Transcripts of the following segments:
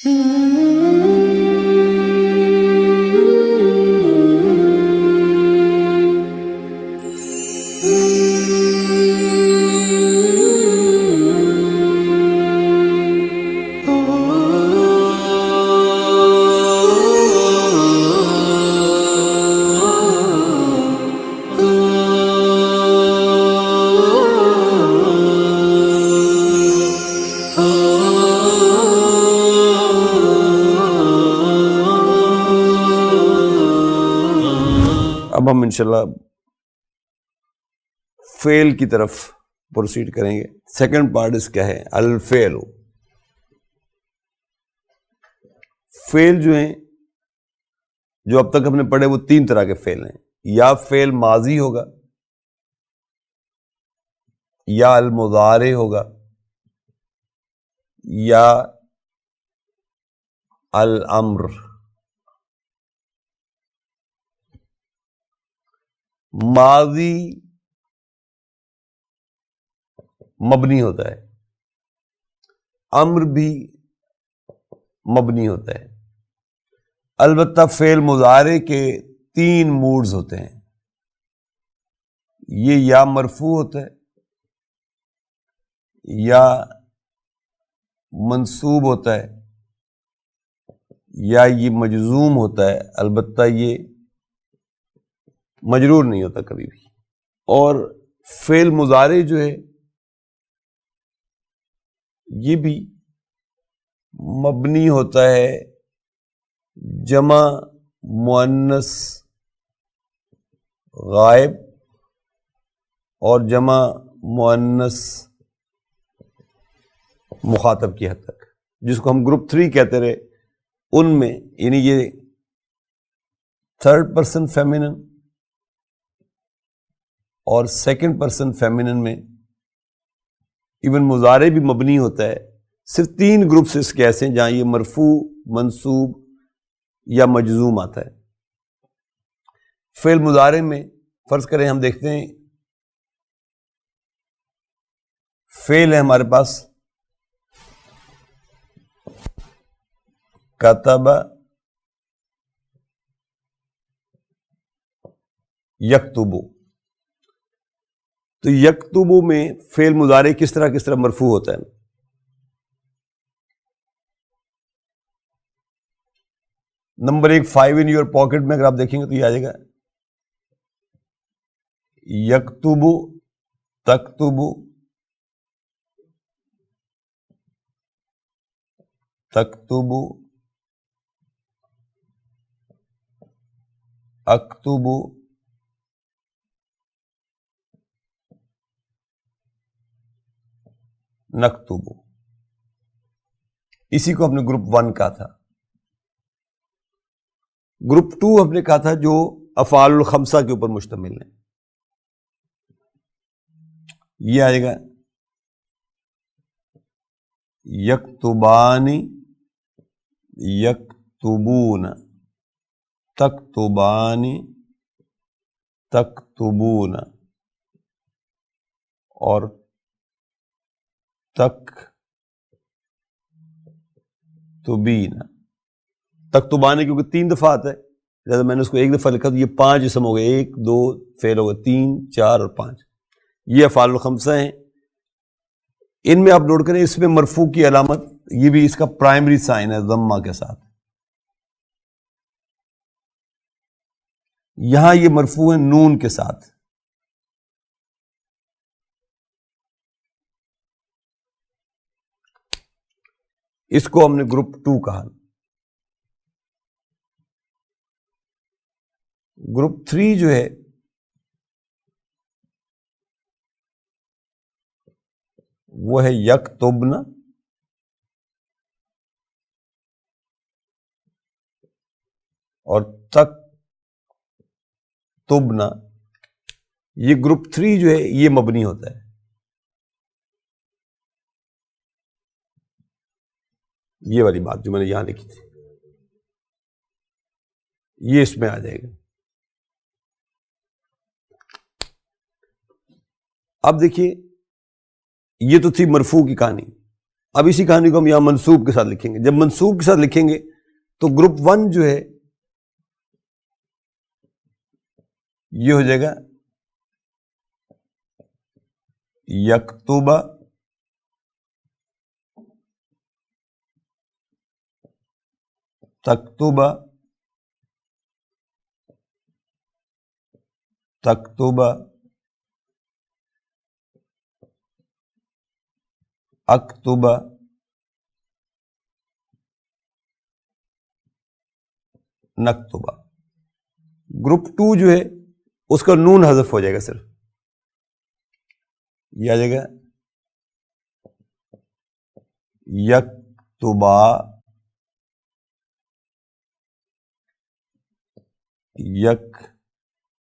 اب ہم انشاءاللہ فعل کی طرف پروسیڈ کریں گے. سیکنڈ پارٹ اس کیا ہے؟ الفعل. فعل جو ہیں جو اب تک ہم نے پڑھے وہ تین طرح کے فعل ہیں. یا فعل ماضی ہوگا، یا المضارع ہوگا، یا الامر. ماضی مبنی ہوتا ہے، امر بھی مبنی ہوتا ہے. البتہ فعل مضارع کے تین موڈز ہوتے ہیں. یہ یا مرفوع ہوتا ہے، یا منصوب ہوتا ہے، یا یہ مجزوم ہوتا ہے. البتہ یہ مجرور نہیں ہوتا کبھی بھی. اور فعل مضارع جو ہے یہ بھی مبنی ہوتا ہے جمع مؤنث غائب اور جمع مؤنث مخاطب کی حد تک، جس کو ہم گروپ 3 کہتے رہے. ان میں یعنی یہ تھرڈ پرسن فیمینن اور سیکنڈ پرسن فیمینن میں ایون مضارع بھی مبنی ہوتا ہے. صرف 3 گروپس اس کے ایسے ہیں جہاں یہ مرفوع، منصوب یا مجزوم آتا ہے. فعل مضارع میں فرض کریں ہم دیکھتے ہیں فعل ہے ہمارے پاس کتب یکتب. تو یکتب میں فعل مضارع کس طرح مرفوع ہوتا ہے؟ نمبر 1 5 ان یور پاکٹ میں اگر آپ دیکھیں گے تو یہ آ جائے گا یکتب، تکتب، تکتب، اکتب، نکتب. اسی کو ہم نے گروپ 1 کہا تھا. گروپ 2 ہم نے کہا تھا جو افعال الخمسہ کے اوپر مشتمل ہے. یہ آئے گا یکتبان، یکتبون، تکتبان، تکتبون اور تکتبین. تکتبان کیونکہ 3 دفعہ آتا ہے، لہذا میں نے اس کو 1 دفعہ لکھا تو یہ 5 اسم ہو گئے. 1 2 فعل ہو گئے، 3 4 اور 5. یہ افعال الخمسہ ہیں. ان میں آپ نوٹ کریں اس میں مرفوع کی علامت یہ بھی اس کا پرائمری سائن ہے ضمہ کے ساتھ. یہاں یہ مرفوع ہے نون کے ساتھ. اس کو ہم نے گروپ 2 کہا. گروپ 3 جو ہے وہ ہے یکتبن اور تکتبن. یہ گروپ 3 جو ہے یہ مبنی ہوتا ہے. یہ والی بات جو میں نے یہاں لکھی تھی یہ اس میں آ جائے گا. اب دیکھیے یہ تو تھی مرفوع کی کہانی. اب اسی کہانی کو ہم یہاں منصوب کے ساتھ لکھیں گے. جب منصوب کے ساتھ لکھیں گے تو گروپ 1 جو ہے یہ ہو جائے گا یکتبہ تکتبہ تکتبہ اکتبہ نکتبہ. گروپ 2 جو ہے اس کا نون حذف ہو جائے گا, صرف یہ آ جائے گا یکتبہ یکتبو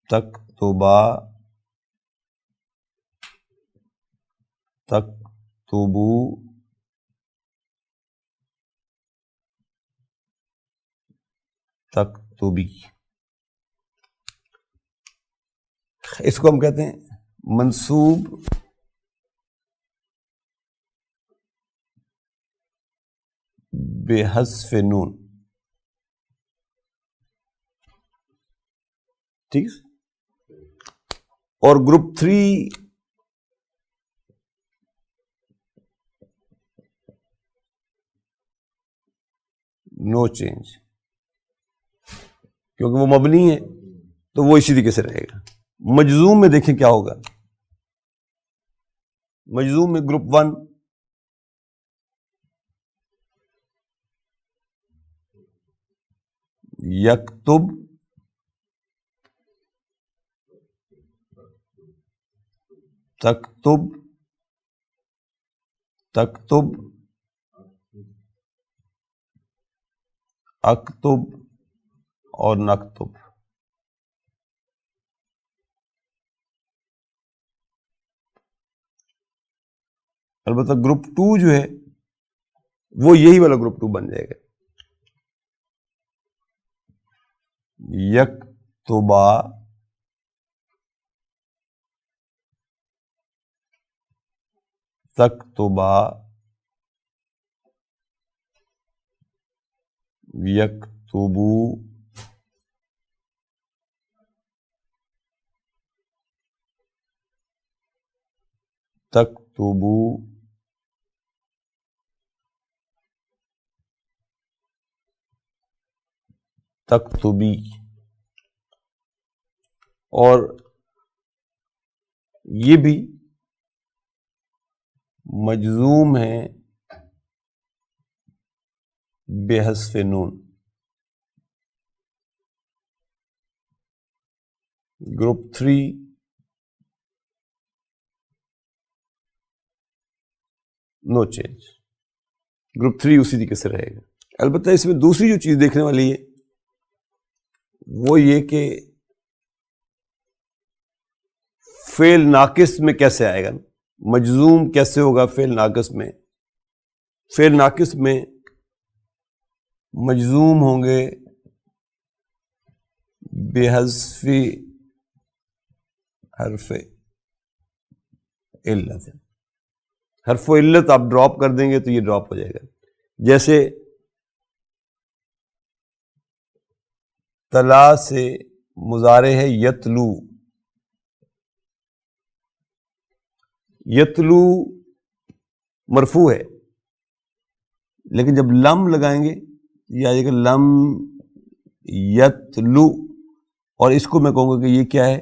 تکتبہ تکتبو تکتبی. اس کو ہم کہتے ہیں منصوب بحذف نون. ٹھیک ہے. اور گروپ 3 نو چینج, کیونکہ وہ مبنی ہے تو وہ اسی طریقے سے رہے گا. مجزوم میں دیکھیں کیا ہوگا. مجزوم میں گروپ 1 یکتب تکتب تکتب اکتب اور نکتب. البتہ گروپ 2 جو ہے وہ یہی والا گروپ 2 بن جائے گا, یکتبہ تکتبہ یکتبو تکتبو تکتبی. اور یہ بھی مجزوم ہے بحذف نون. گروپ 3 نو چینج. گروپ 3 اسی طریقے سے رہے گا. البتہ اس میں دوسری جو چیز دیکھنے والی ہے وہ یہ کہ فعل ناقص میں کیسے آئے گا, مجزوم کیسے ہوگا فعل ناقص میں. فعل ناقص میں مجزوم ہوں گے بحذف حرف علت. حرف علت آپ ڈراپ کر دیں گے تو یہ ڈراپ ہو جائے گا. جیسے تلا سے مضارع ہے یتلو. یتلو مرفوع ہے, لیکن جب لم لگائیں گے یہ آ جائے گا لم یتلو, اور اس کو میں کہوں گا کہ یہ کیا ہے,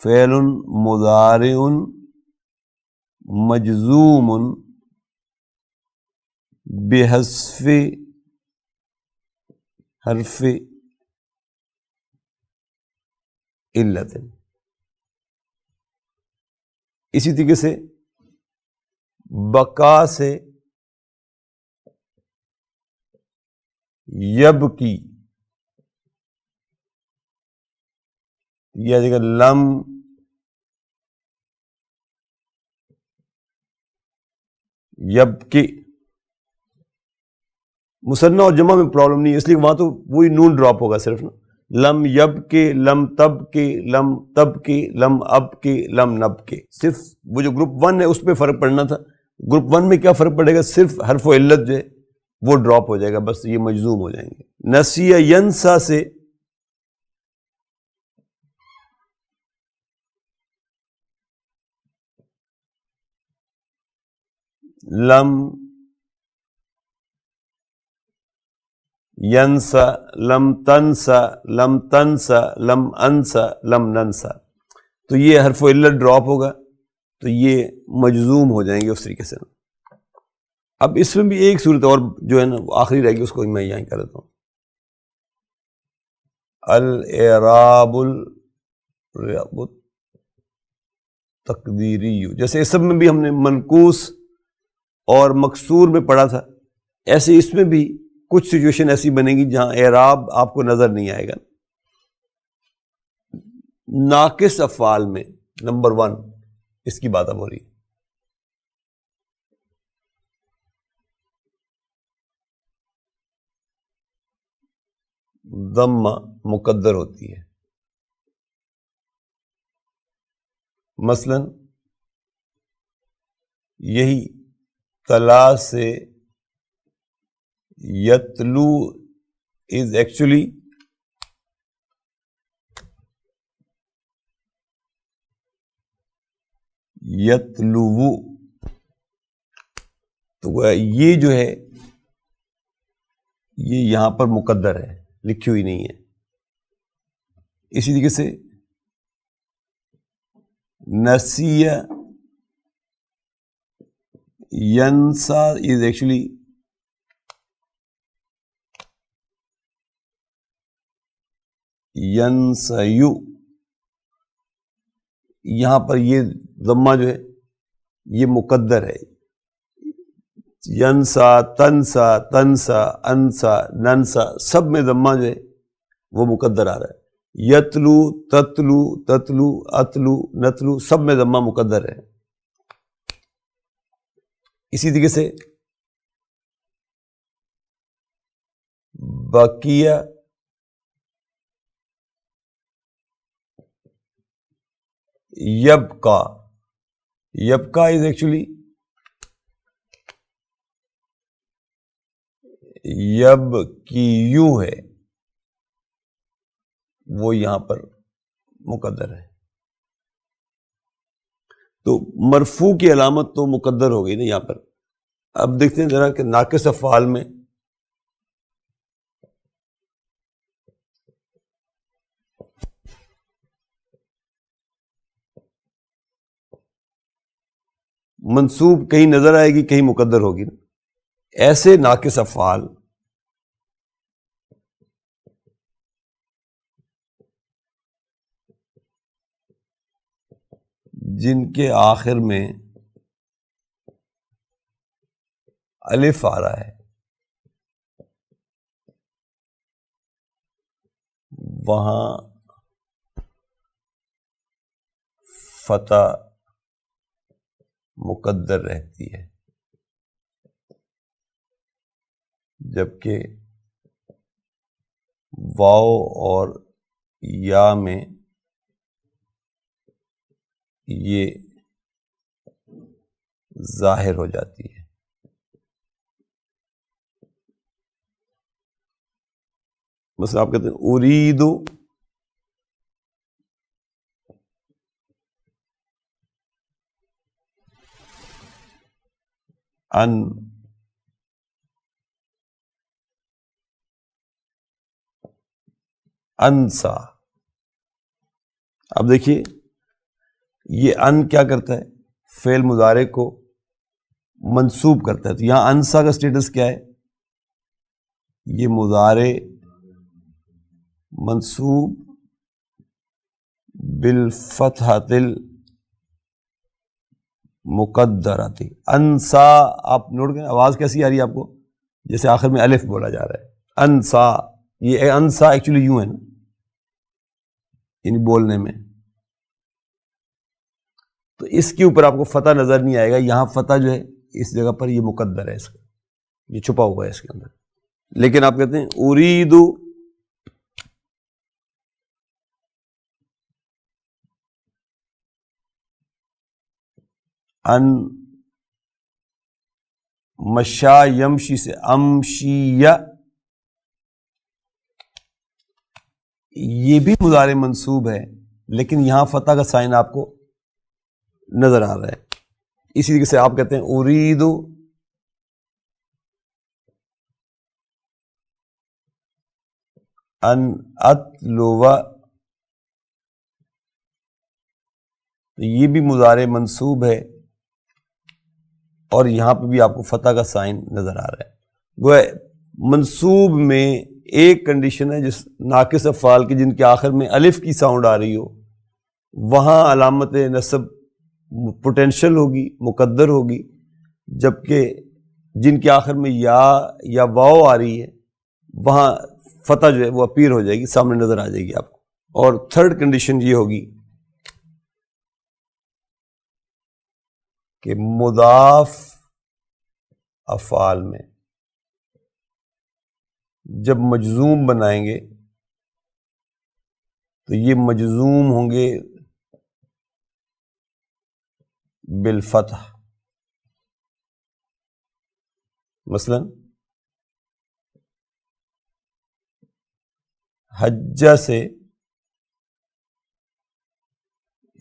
فعل مضارع مجزوم بحذف حرف علت. اسی طریقے سے بقا سے یبکی یہ آ جائے گا لم یبکی. مثنیٰ اور جمع میں پرابلم نہیں ہے, اس لیے وہاں تو وہی نون ڈراپ ہوگا صرف نا, لم یب کے، لم تب کے، لم تب کے، لم اب کے، لم نب کے. صرف وہ جو گروپ 1 ہے اس پہ فرق پڑنا تھا. گروپ 1 میں کیا فرق پڑے گا؟ صرف حرف و علت جو ہے وہ ڈراپ ہو جائے گا، بس یہ مجزوم ہو جائیں گے. نسیہ ینسا سے لم ینسا، لم تنسا، لم تنسا، لم انسا، لم ننسا. تو یہ حرف و علت ڈراپ ہوگا تو یہ مجزوم ہو جائیں گے اس طریقے سے. اب اس میں بھی ایک صورت اور جو ہے نا وہ آخری رہے گی، اس کو میں یہاں کر دیتا ہوں. الاعراب تقدیری، جیسے اس سب میں بھی ہم نے منقوص اور مکسور میں پڑھا تھا، ایسے اس میں بھی کچھ سچویشن ایسی بنے گی جہاں اعراب آپ کو نظر نہیں آئے گا. ناقص افعال میں نمبر 1 اس کی بات اب ہو رہی ہے. ضمہ مقدر ہوتی ہے. مثلا یہی تلا سے یتلو از ایکچولی یتلو، تو یہ جو ہے یہ یہاں پر مقدر ہے، لکھی ہوئی نہیں ہے. اسی طریقے سے نسیہ ینسا از ایکچولی ینسیو، یہاں پر یہ ضمہ جو ہے یہ مقدر ہے. ینسا، تنسا، تنسا، انسا، ننسا، سب میں ضمہ جو ہے وہ مقدر آ رہا ہے. یتلو، تتلو، تتلو، اتلو، نتلو، سب میں ضمہ مقدر ہے. اسی طریقے سے بقیہ یبقا، یبقا از ایکچولی یب کی یوں ہے، وہ یہاں پر مقدر ہے. تو مرفوع کی علامت تو مقدر ہو گئی نا یہاں پر. اب دیکھتے ہیں ذرا کہ ناقص افعال میں منصوب کہیں نظر آئے گی، کہیں مقدر ہوگی نا. ایسے ناقص افعال جن کے آخر میں الف آ رہا ہے، وہاں فتح مقدر رہتی ہے، جبکہ واو اور یا میں یہ ظاہر ہو جاتی ہے. مثلا آپ کہتے ہیں ارید ان انسا. اب دیکھیے یہ ان کیا کرتا ہے؟ فعل مضارع کو منصوب کرتا ہے. تو یہاں انسا کا سٹیٹس کیا ہے؟ یہ مضارع منصوب بالفتحۃ المقدرۃ. انسا، آپ نوٹ کریں آواز کیسی آ رہی ہے آپ کو؟ جیسے آخر میں الف بولا جا رہا ہے. انسا، یہ انسا ایکچولی یوں ہے نا، یعنی بولنے میں. تو اس کے اوپر آپ کو فتح نظر نہیں آئے گا. یہاں فتح جو ہے اس جگہ پر یہ مقدر ہے، اس کا یہ چھپا ہوا ہے اس کے اندر. لیکن آپ کہتے ہیں اریدو ان مشا یمشی سے امشیہ، یہ بھی مضارع منصوب ہے لیکن یہاں فتح کا سائن آپ کو نظر آ رہا ہے. اسی طریقے سے آپ کہتے ہیں ارید ان اطلب، یہ بھی مضارع منصوب ہے اور یہاں پہ بھی آپ کو فتح کا سائن نظر آ رہا ہے. گویا منصوب میں ایک کنڈیشن ہے جس ناقص افعال کی جن کے آخر میں الف کی ساؤنڈ آ رہی ہو، وہاں علامت نصب پوٹینشل ہوگی، مقدر ہوگی، جبکہ جن کے آخر میں یا واو آ رہی ہے وہاں فتح جو ہے وہ اپیر ہو جائے گی، سامنے نظر آ جائے گی آپ کو. اور تھرڈ کنڈیشن یہ ہوگی کہ مضاف افعال میں جب مجزوم بنائیں گے تو یہ مجزوم ہوں گے بالفتح. مثلا حجہ سے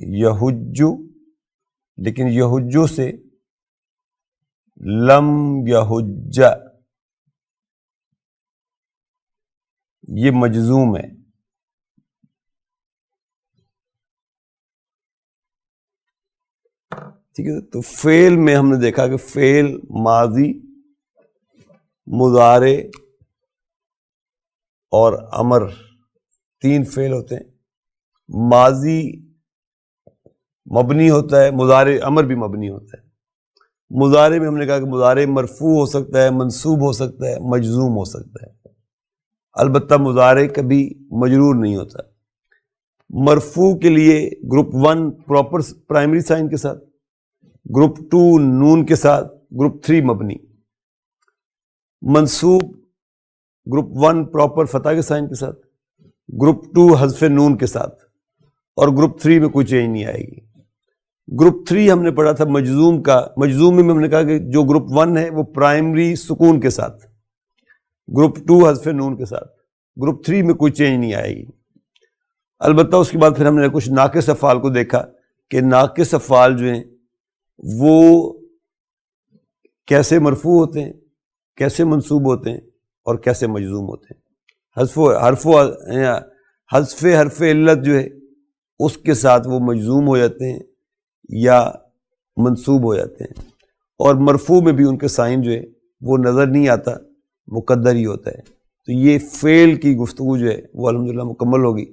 یحجو، لیکن یحجو سے لم یحج، یہ مجزوم ہے. ٹھیک ہے، تو فعل میں ہم نے دیکھا کہ فعل ماضی، مضارع اور امر، تین فعل ہوتے ہیں. ماضی مبنی ہوتا ہے، مضارع امر بھی مبنی ہوتا ہے. مضارع میں ہم نے کہا کہ مضارع مرفوع ہو سکتا ہے، منصوب ہو سکتا ہے، مجزوم ہو سکتا ہے. البتہ مضارع کبھی مجرور نہیں ہوتا. مرفوع کے لیے گروپ 1 پراپر پرائمری سائن کے ساتھ، گروپ 2 نون کے ساتھ، گروپ 3 مبنی. منصوب گروپ 1 پراپر فتح کے سائن کے ساتھ، گروپ 2 حذف نون کے ساتھ، اور گروپ 3 میں کوئی چینج نہیں آئے گی. گروپ 3 ہم نے پڑھا تھا مجزوم کا. مجزوم میں ہم نے کہا کہ جو گروپ 1 ہے وہ پرائمری سکون کے ساتھ، گروپ 2 حذف نون کے ساتھ، گروپ 3 میں کوئی چینج نہیں آئے گی. البتہ اس کے بعد پھر ہم نے کچھ ناقص افعال کو دیکھا کہ ناقص افعال جو ہیں وہ کیسے مرفوع ہوتے ہیں، کیسے منصوب ہوتے ہیں اور کیسے مجزوم ہوتے ہیں. حذف حرف علت جو ہے اس کے ساتھ وہ مجزوم ہو جاتے ہیں یا منصوب ہو جاتے ہیں، اور مرفوع میں بھی ان کے سائن جو ہے وہ نظر نہیں آتا، مقدر ہی ہوتا ہے. تو یہ فعل کی گفتگو جو ہے وہ الحمدللہ مکمل ہوگی.